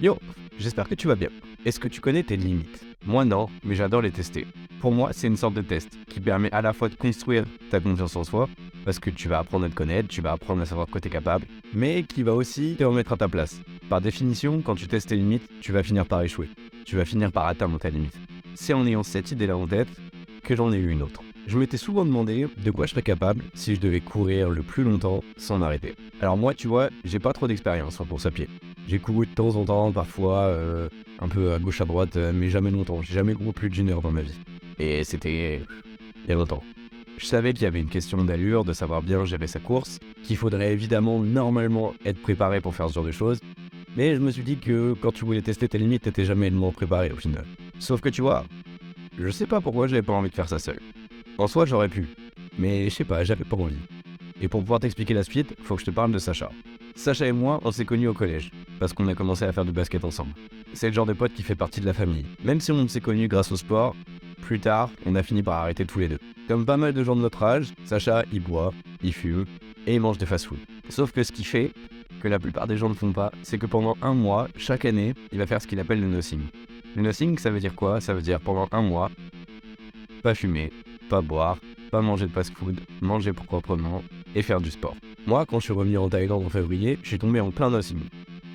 Yo, j'espère que tu vas bien. Est-ce que tu connais tes limites? Moi non, mais j'adore les tester. Pour moi, c'est une sorte de test qui permet à la fois de construire ta confiance en soi, parce que tu vas apprendre à te connaître, tu vas apprendre à savoir de quoi tu es capable, mais qui va aussi te remettre à ta place. Par définition, quand tu testes tes limites, tu vas finir par échouer. Tu vas finir par atteindre ta limite. C'est en ayant cette idée-là en tête que j'en ai eu une autre. Je m'étais souvent demandé de quoi je serais capable si je devais courir le plus longtemps sans m'arrêter. Alors moi, tu vois, j'ai pas trop d'expérience en course à pied. J'ai couru de temps en temps, parfois un peu à gauche à droite, mais jamais longtemps. J'ai jamais couru plus d'1 heure dans ma vie. Et c'était il y a longtemps. Je savais qu'il y avait une question d'allure, de savoir bien gérer sa course, qu'il faudrait évidemment normalement être préparé pour faire ce genre de choses. Mais je me suis dit que quand tu voulais tester tes limites, t'étais jamais vraiment préparé au final. Sauf que tu vois, je sais pas pourquoi j'avais pas envie de faire ça seul. En soi, j'aurais pu, mais je sais pas, j'avais pas envie. Et pour pouvoir t'expliquer la suite, faut que je te parle de Sacha. Sacha et moi, on s'est connus au collège, parce qu'on a commencé à faire du basket ensemble. C'est le genre de pote qui fait partie de la famille. Même si on s'est connus grâce au sport, plus tard, on a fini par arrêter tous les deux. Comme pas mal de gens de notre âge, Sacha, il boit, il fume, et il mange des fast-food. Sauf que ce qui fait que la plupart des gens ne font pas, c'est que pendant 1 mois, chaque année, il va faire ce qu'il appelle le nothing. Le nothing, ça veut dire quoi? Ça veut dire pendant 1 mois, pas fumer, pas boire, pas manger de fast-food, manger proprement et faire du sport. Moi, quand je suis revenu en Thaïlande en février, je suis tombé en plein nothing.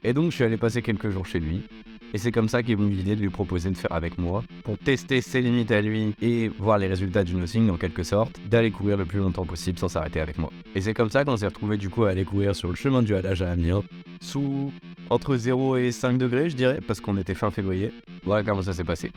Et donc, je suis allé passer quelques jours chez lui. Et c'est comme ça qu'est venue l'idée de lui proposer de faire avec moi, pour tester ses limites à lui et voir les résultats du nothing en quelque sorte, d'aller courir le plus longtemps possible sans s'arrêter avec moi. Et c'est comme ça qu'on s'est retrouvé du coup à aller courir sur le chemin du halage à Amiens, sous entre 0 et 5 degrés je dirais, parce qu'on était fin février. Voilà comment ça s'est passé.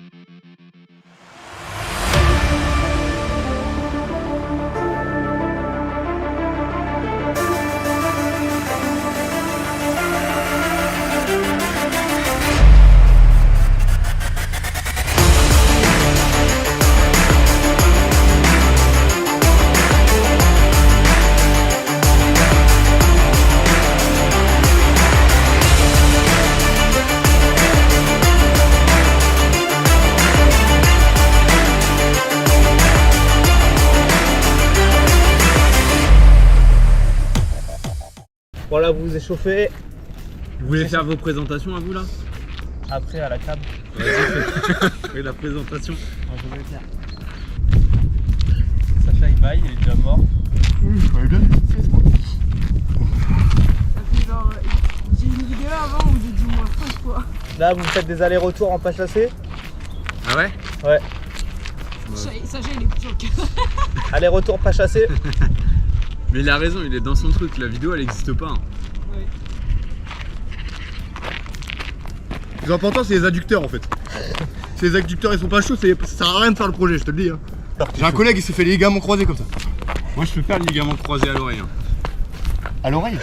Voilà, vous vous échauffez. Vous voulez faire vos présentations à vous là? Après à la cam. Oui, la présentation. Moi, je vais le faire. Sacha il baille, il est déjà mort. Genre, j'ai une vidéo avant où j'ai dit au moins 5 fois. Là vous faites des allers-retours en pas chassé. Ah ouais? Ouais. Sacha il est plus choqué. Aller-retour pas chassé. Mais il a raison, il est dans son truc, la vidéo elle existe pas. Hein. Ouais. Le plus important c'est les adducteurs en fait. Si les adducteurs ils sont pas chauds, ça sert à rien de faire le projet, je te le dis. Hein. J'ai un collègue, il s'est fait les ligaments croisés comme ça. Moi je peux faire le ligament croisé à l'oreille. Hein. À l'oreille?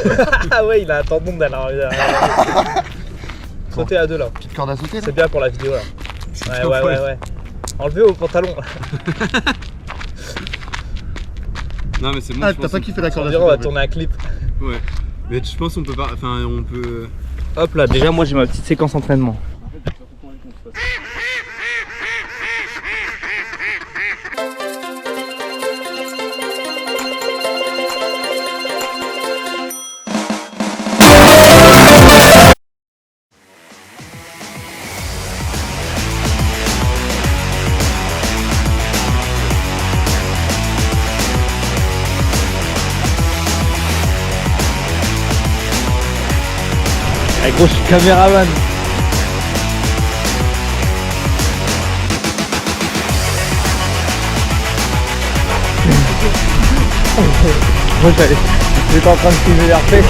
Ah ouais, il a un tendon d'alors. Sauter à deux là. Petite corde à sauter là. C'est bien pour la vidéo là. Ouais. Enlevez au pantalon. Non mais c'est bon. Ah, t'as pas kiffé la corde à sauter? On va tourner un clip. Ouais. Mais je pense qu'on peut pas. Enfin, on peut. Hop là, déjà moi j'ai ma petite séquence entraînement. Allez gros, je suis caméraman. Moi j'étais en train de filmer les RP.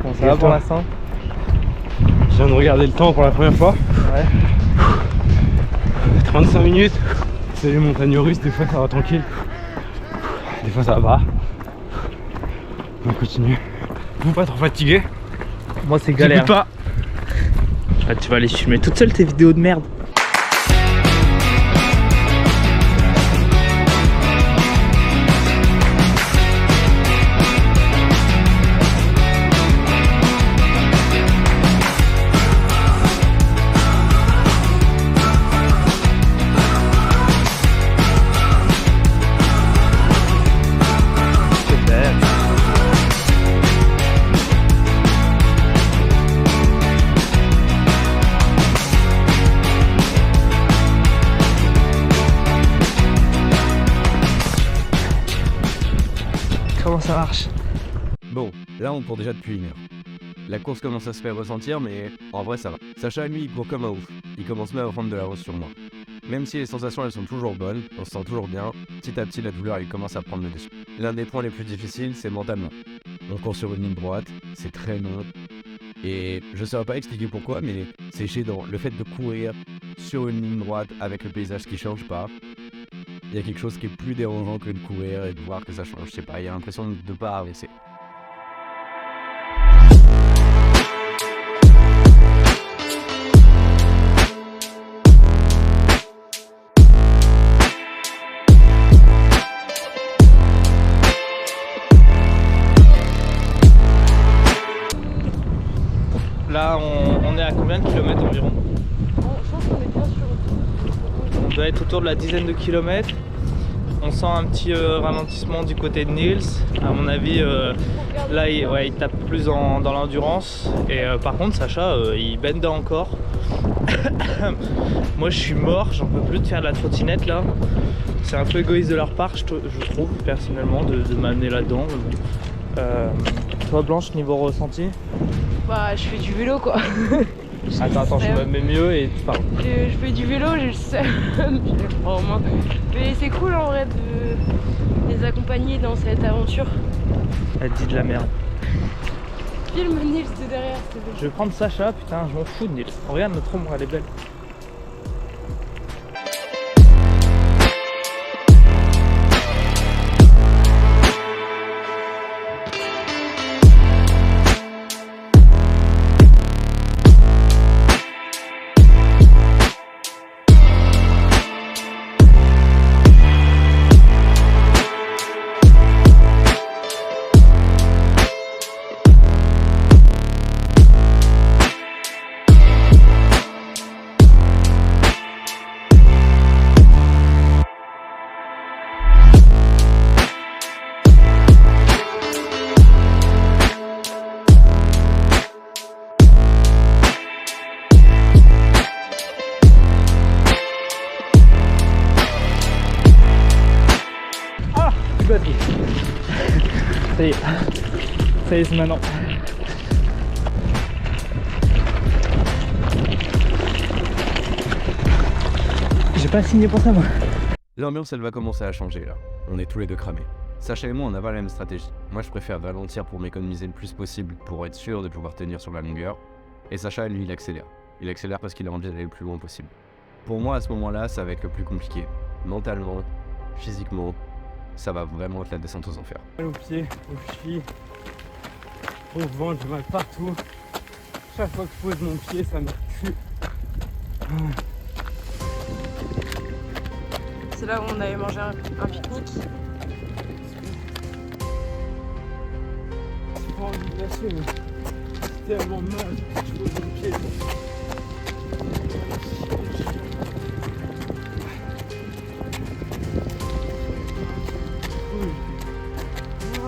Bon, ça va pour l'instant? Je viens de regarder le temps pour la première fois. Ouais. 35 minutes. C'est les montagnes russes, des fois ça va tranquille. Des fois ça va pas. On continue. Vous pas trop fatigué? Moi c'est galère. Pas. Ah, tu vas aller filmer toute seule tes vidéos de merde. ça marche. Bon, là on court déjà depuis 1 heure. La course commence à se faire ressentir, mais en vrai ça va. Sacha, lui, il court comme un ouf. Il commence même à prendre de l'avance sur moi. Même si les sensations elles sont toujours bonnes, on se sent toujours bien, petit à petit la douleur elle commence à prendre le dessus. L'un des points les plus difficiles, c'est mentalement. On court sur une ligne droite, c'est très long. Et je saurais pas expliquer pourquoi, mais c'est gênant. Le fait de courir sur une ligne droite avec le paysage qui change pas, il y a quelque chose qui est plus dérangeant que de courir et de voir que ça change. Je sais pas, il y a l'impression de pas avancer. Là, on est à combien de kilomètres environ? Je pense qu'on est bien sûr. On doit être autour de la dizaine de kilomètres. On sent un petit ralentissement du côté de Nils. À mon avis, là, il tape plus dans l'endurance. Et par contre, Sacha, il bende encore. Moi, je suis mort. J'en peux plus de faire de la trottinette là. C'est un peu égoïste de leur part, je trouve, personnellement, de m'amener là-dedans. Toi, Blanche, niveau ressenti? Bah, je fais du vélo quoi. Attends, je me mets mieux et tu parles. Je fais du vélo, j'ai le seum, je les prends en main. Mais c'est cool en vrai de les accompagner dans cette aventure. Elle dit de la merde. Filme Nils de derrière, s'il te plaît. Je vais prendre Sacha, putain, je m'en fous de Nils. Regarde notre ombre, elle est belle. Ça y est, c'est maintenant. J'ai pas signé pour ça moi. L'ambiance elle va commencer à changer là. On est tous les deux cramés. Sacha et moi on n'a pas la même stratégie. Moi je préfère ralentir pour m'économiser le plus possible pour être sûr de pouvoir tenir sur la longueur. Et Sacha lui il accélère. Il accélère parce qu'il a envie d'aller le plus loin possible. Pour moi à ce moment-là ça va être le plus compliqué. Mentalement, physiquement, ça va vraiment être la descente aux enfers. Mal aux pieds, aux chevilles, au ventre, j'ai mal partout. Chaque fois que je pose mon pied, ça me tue. C'est là où on avait mangé un pique-nique. J'ai pas envie de lâcher, mais c'est tellement mal. Je pose mon pied.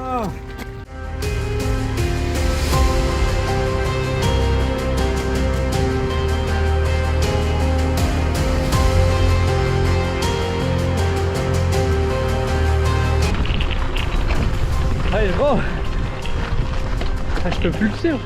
Ah. Allez, bon. Ah, je peux plus le suivre.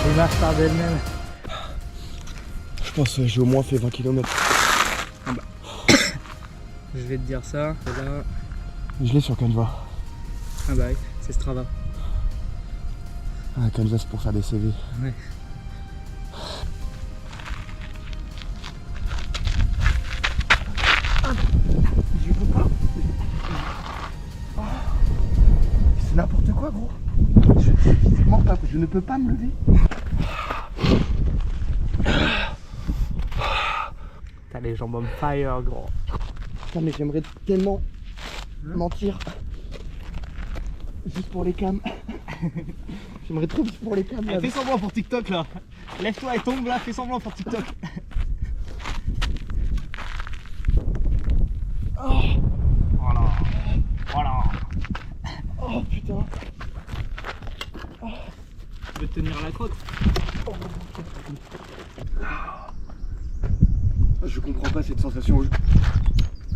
Il marche par d'elle-même. Je pense que j'ai au moins fait 20 km. Je vais te dire ça, et là... Je l'ai sur Canva. Ah bah oui, c'est Strava. Ah, Canva c'est pour faire des CV. Ouais. Je peux pas. C'est n'importe quoi gros. Physiquement pas, je ne peux pas me lever. T'as les les jambes on fire, gros. Putain, mais j'aimerais tellement mentir. Juste pour les cams. J'aimerais trop juste pour les cams. Là. Fais semblant pour TikTok là. Lève-toi et tombe là, fais semblant pour TikTok. Oh, Voilà. oh putain. Tu veux tenir la crotte? Je comprends pas cette sensation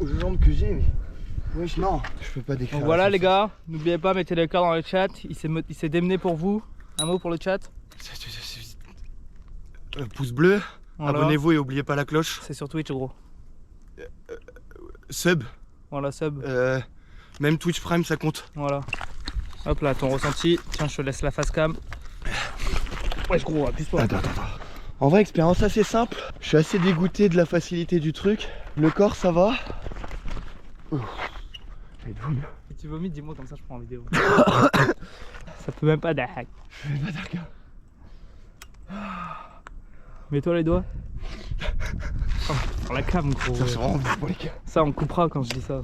aux jambes que j'ai, mais. Wesh, non, je peux pas décrire. Donc voilà les gars, n'oubliez pas, mettez le cœur dans le chat. Il s'est démené pour vous. Un mot pour le chat? Pouce bleu, Voilà. abonnez-vous et oubliez pas la cloche. C'est sur Twitch gros. Sub, Voilà, sub. même Twitch Prime ça compte. Voilà. Hop là, ton ressenti. Tiens, je te laisse la face cam. Ouais, gros, appuie-toi. Attends. En vrai, expérience assez simple. Je suis assez dégoûté de la facilité du truc. Le corps, ça va. J'ai de vomir. Si tu vomis, dis-moi comme ça, je prends en vidéo. Ça peut même pas d'hack. Je vais pas dire. Mets-toi les doigts. Oh, pour la cam, gros. Ça se rend pour les gars. Ça, on coupera quand je dis ça.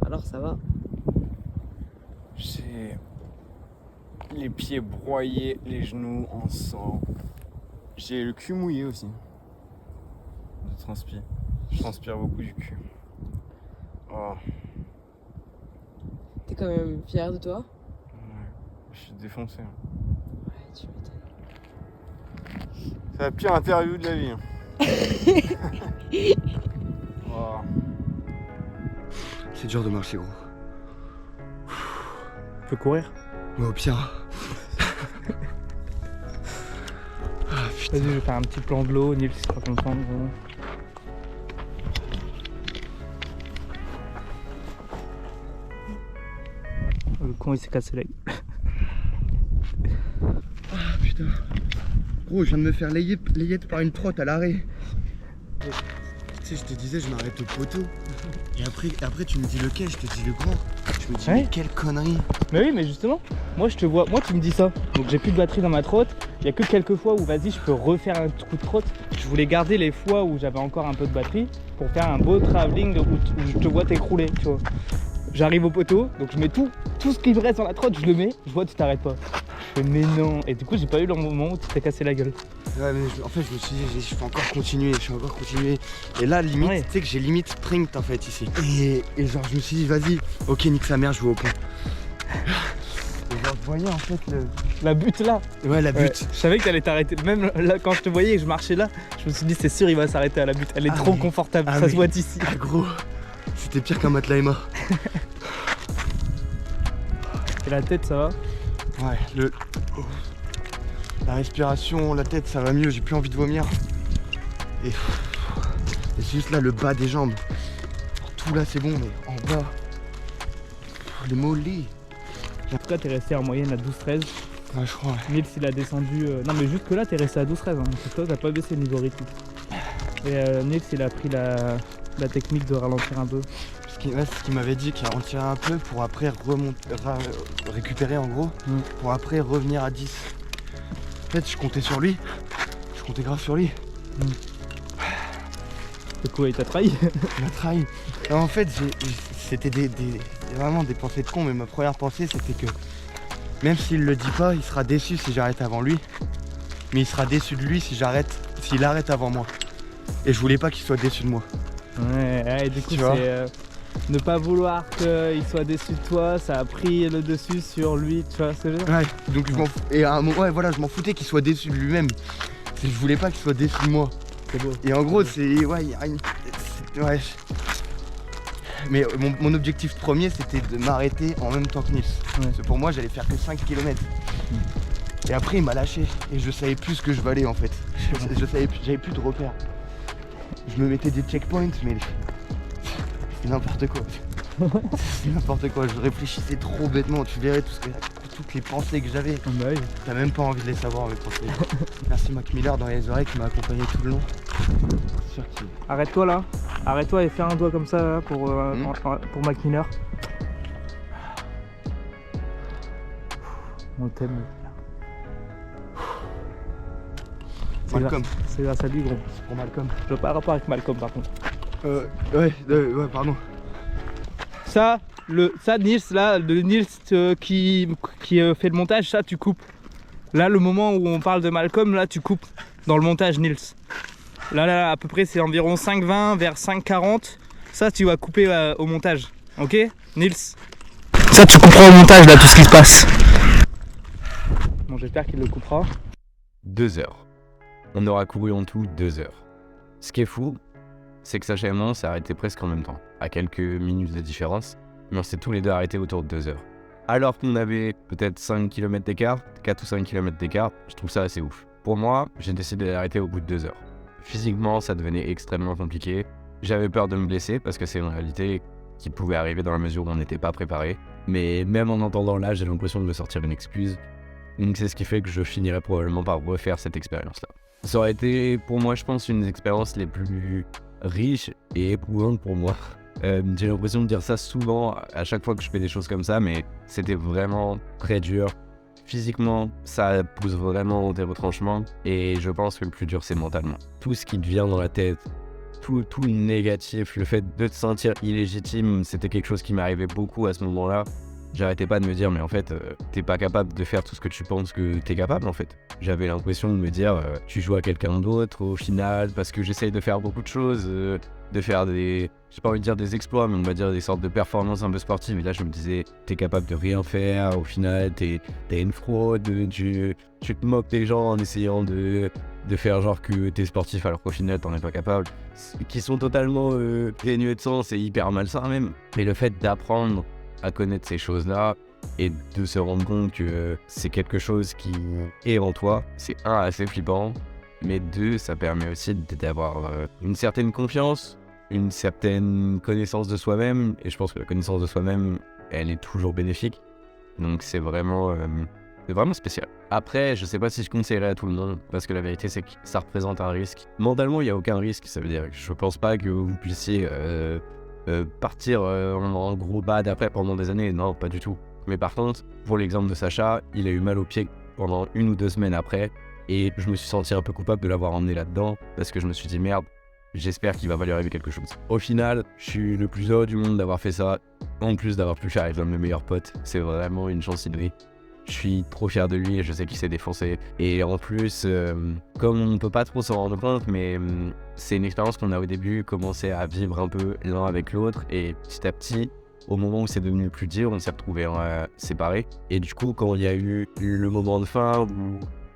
Alors, ça va? J'ai les pieds broyés, les genoux en sang. J'ai le cul mouillé aussi. Je transpire. Je transpire beaucoup du cul. Oh, T'es quand même fier de toi? ouais. Je suis défoncé. Ouais, tu m'étonnes. C'est la pire interview de la vie. Oh. C'est dur de marcher, gros. Tu peux courir? Mais au pire. Vas-y, je vais faire un petit plan de l'eau. Nils sera content. Gros. Le con, il s'est cassé la gueule. Putain. Gros, je viens de me faire layette par une trotte à l'arrêt. Tu sais, je te disais, je m'arrête au poteau. Et après, tu me dis lequel, je te dis le grand. Je me dis, Ouais. mais quelle connerie. Mais oui, mais justement, moi je te vois, moi tu me dis ça. Donc j'ai plus de batterie dans ma trotte. Il y a que quelques fois où vas-y, je peux refaire un coup de trotte. Je voulais garder les fois où j'avais encore un peu de batterie pour faire un beau travelling où je te vois t'écrouler, tu vois. J'arrive au poteau, donc je mets tout ce qui me reste dans la trotte, je le mets, je vois tu t'arrêtes pas. Je fais mais non. Et du coup j'ai pas eu le moment où tu t'es cassé la gueule. Ouais, mais en fait, je me suis dit, je peux encore continuer, Et là, limite, Ouais. tu sais que j'ai limite sprint en fait ici. Et genre, je me suis dit, vas-y, ok, nique sa mère, je vais au pont. Et genre, je voyais en fait La butte là. Ouais, la Ouais, butte. je savais que t'allais t'arrêter. Même là quand je te voyais et que je marchais là, je me suis dit c'est sûr il va s'arrêter à la butte. Elle est Ah, trop mais- confortable, ah, ça mais- se voit d'ici. Ah, gros, c'était pire qu'un matelas Emma. Et la tête ça va? Ouais, la respiration, la tête, ça va mieux, j'ai plus envie de vomir. Et c'est juste là, le bas des jambes. Tout là, c'est bon, mais en bas, les mollets. En tout cas t'es resté en moyenne à 12-13. Ouais, je crois, ouais. Nils il a descendu. Non mais jusque là t'es resté à 12-13. Hein. Toi t'as pas baissé le niveau rythme. Et Nils il a pris la technique de ralentir un peu. C'est ce qu'il m'avait dit, qu'il retirait un peu pour après récupérer en gros, pour après revenir à 10. En fait, je comptais sur lui, je comptais grave sur lui. Du coup il t'a trahi. Il m'a trahi. Alors, en fait, c'était vraiment des pensées de con, mais ma première pensée c'était que même s'il le dit pas, il sera déçu si j'arrête avant lui, mais il sera déçu de lui s'il arrête avant moi. Et je voulais pas qu'il soit déçu de moi. Ouais, et du coup Tu vois. c'est ne pas vouloir qu'il soit déçu de toi, ça a pris le dessus sur lui, tu vois ce que je veux dire? Ouais, donc je m'en et à un moment, ouais, voilà, je m'en foutais qu'il soit déçu de lui-même. Je voulais pas qu'il soit déçu de moi. C'est beau. Et en gros, c'est. Ouais, il y a une. Ouais. Mais mon objectif premier, c'était de m'arrêter en même temps que Nils. Ouais. Parce que pour moi, j'allais faire que 5 km. Et après, il m'a lâché. Et je savais plus ce que je valais en fait. Je savais plus, j'avais plus de repères. Je me mettais des checkpoints, mais. C'est n'importe quoi. C'est n'importe quoi. Je réfléchissais trop bêtement. Tu verrais tout ce que ça coûte toutes les pensées que j'avais. Bah oui. T'as même pas envie de les savoir, mes pensées. Merci Mac Miller dans les oreilles qui m'a accompagné tout le long. C'est sûr qu'il... Arrête-toi là. Arrête-toi et fais un doigt comme ça là, pour Mac Miller. On t'aime. Malcolm. C'est grâce à lui, gros. C'est pour Malcolm. Je veux pas rapport avec Malcolm par contre. Ouais, pardon. Ça, Nils, là, le Nils qui fait le montage, ça tu coupes. Là, le moment où on parle de Malcolm, là tu coupes dans le montage, Nils. Là, à peu près, c'est environ 5,20 vers 5,40. Ça, tu vas couper au montage. Ok, Nils? Ça, tu couperas au montage, là, tout ce qui se passe. Bon, j'espère qu'il le coupera. 2 heures. On aura couru en tout 2 heures. Ce qui est fou, c'est que Sacha et moi, on s'est arrêtés presque en même temps, à quelques minutes de différence, mais on s'est tous les deux arrêtés autour de 2 heures. Alors qu'on avait peut-être 5 km d'écart, 4 ou 5 km d'écart, je trouve ça assez ouf. Pour moi, j'ai décidé d'arrêter au bout de 2 heures. Physiquement, ça devenait extrêmement compliqué. J'avais peur de me blesser parce que c'est une réalité qui pouvait arriver dans la mesure où on n'était pas préparé. Mais même en entendant là, j'ai l'impression de me sortir une excuse. Donc c'est ce qui fait que je finirai probablement par refaire cette expérience-là. Ça aurait été pour moi, je pense, une des expériences les plus riches et éprouvantes pour moi. J'ai l'impression de dire ça souvent à chaque fois que je fais des choses comme ça, mais c'était vraiment très dur. Physiquement, ça pousse vraiment des retranchements et je pense que le plus dur, c'est mentalement. Tout ce qui te vient dans la tête, tout le négatif, le fait de te sentir illégitime, c'était quelque chose qui m'arrivait beaucoup à ce moment-là. J'arrêtais pas de me dire, mais en fait, t'es pas capable de faire tout ce que tu penses que t'es capable, en fait. J'avais l'impression de me dire, tu joues à quelqu'un d'autre au final, parce que j'essaye de faire beaucoup de choses, de faire des, j'ai pas envie de dire des exploits, mais on va dire des sortes de performances un peu sportives. Et là, je me disais, t'es capable de rien faire, au final, t'es une fraude, tu te moques des gens en essayant de faire genre que t'es sportif, alors qu'au final, t'en es pas capable. Qui sont totalement dénués de sens et hyper malsains même. Mais le fait d'apprendre à connaître ces choses-là et de se rendre compte que c'est quelque chose qui est en toi, c'est un, assez flippant, mais deux, ça permet aussi d'avoir une certaine confiance, une certaine connaissance de soi-même, et je pense que la connaissance de soi-même, elle est toujours bénéfique, donc c'est vraiment spécial. Après, je sais pas si je conseillerais à tout le monde, parce que la vérité c'est que ça représente un risque. Mentalement, il n'y a aucun risque, ça veut dire que je pense pas que vous puissiez partir en gros bad après pendant des années, non, pas du tout. Mais par contre, pour l'exemple de Sacha, il a eu mal au pied pendant 1 ou 2 semaines après, et je me suis senti un peu coupable de l'avoir emmené là-dedans, parce que je me suis dit merde, j'espère qu'il va pas lui arriver quelque chose. Au final, je suis le plus heureux du monde d'avoir fait ça, en plus d'avoir pu faire avec l'un de mes meilleurs potes, c'est vraiment une chance inouïe. Je suis trop fier de lui et je sais qu'il s'est défoncé. Et en plus, comme on ne peut pas trop s'en rendre compte, mais c'est une expérience qu'on a au début commencé à vivre un peu l'un avec l'autre. Et petit à petit, au moment où c'est devenu plus dur, on s'est retrouvés séparés. Et du coup, quand il y a eu le moment de fin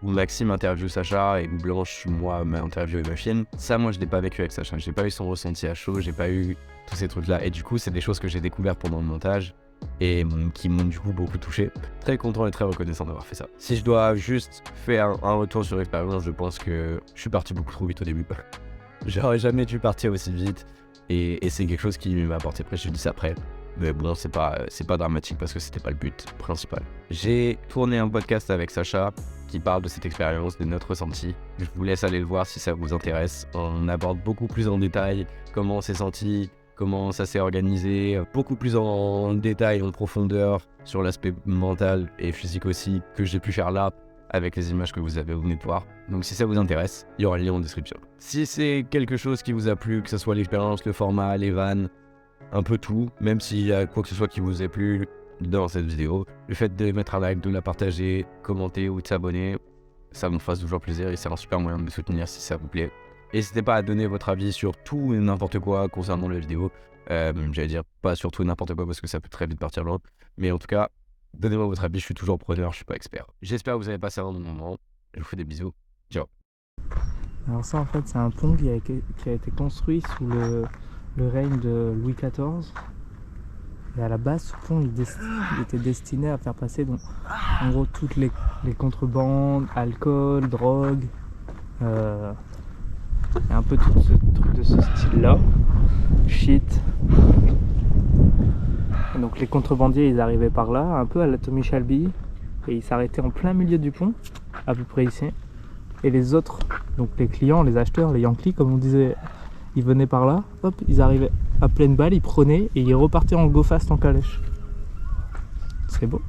où Maxime interviewe Sacha et où Blanche, moi, m'a interviewé ma chienne, ça, moi, je l'ai pas vécu avec Sacha. J'ai pas eu son ressenti à chaud, j'ai pas eu tous ces trucs-là. Et du coup, c'est des choses que j'ai découvertes pendant le montage et qui m'ont du coup beaucoup touché. Très content et très reconnaissant d'avoir fait ça. Si je dois juste faire un retour sur l'expérience, je pense que je suis parti beaucoup trop vite au début. J'aurais jamais dû partir aussi vite et c'est quelque chose qui m'a apporté préjudice après. Mais bon, c'est pas dramatique parce que c'était pas le but principal. J'ai tourné un podcast avec Sacha qui parle de cette expérience, de notre ressenti. Je vous laisse aller le voir si ça vous intéresse. On aborde beaucoup plus en détail comment on s'est senti, comment ça s'est organisé, beaucoup plus en détail, en profondeur, sur l'aspect mental et physique aussi, que j'ai pu faire là, avec les images que vous venez de voir. Donc si ça vous intéresse, il y aura le lien en description. Si c'est quelque chose qui vous a plu, que ce soit l'expérience, le format, les vannes, un peu tout, même s'il y a quoi que ce soit qui vous ait plu dans cette vidéo, le fait de mettre un like, de la partager, commenter ou de s'abonner, ça me fasse toujours plaisir et c'est un super moyen de me soutenir si ça vous plaît. N'hésitez pas à donner votre avis sur tout et n'importe quoi concernant la vidéo. J'allais dire pas sur tout et n'importe quoi parce que ça peut très vite partir loin. Mais en tout cas, donnez-moi votre avis, je suis toujours preneur, je suis pas expert. J'espère que vous avez passé un bon moment. Je vous fais des bisous. Ciao. Alors ça en fait c'est un pont qui a été construit sous le règne de Louis XIV. Et à la base ce pont il était destiné à faire passer donc, en gros toutes les contrebandes, alcool, drogue. Et un peu tout ce truc de ce style là, shit. Et donc les contrebandiers ils arrivaient par là, un peu à la Tommy Shelby. et il s'arrêtait en plein milieu du pont, à peu près ici. Et les autres, donc les clients, les acheteurs, les Yankees comme on disait, ils venaient par là, hop, ils arrivaient à pleine balle, ils prenaient et ils repartaient en go fast en calèche. C'est beau.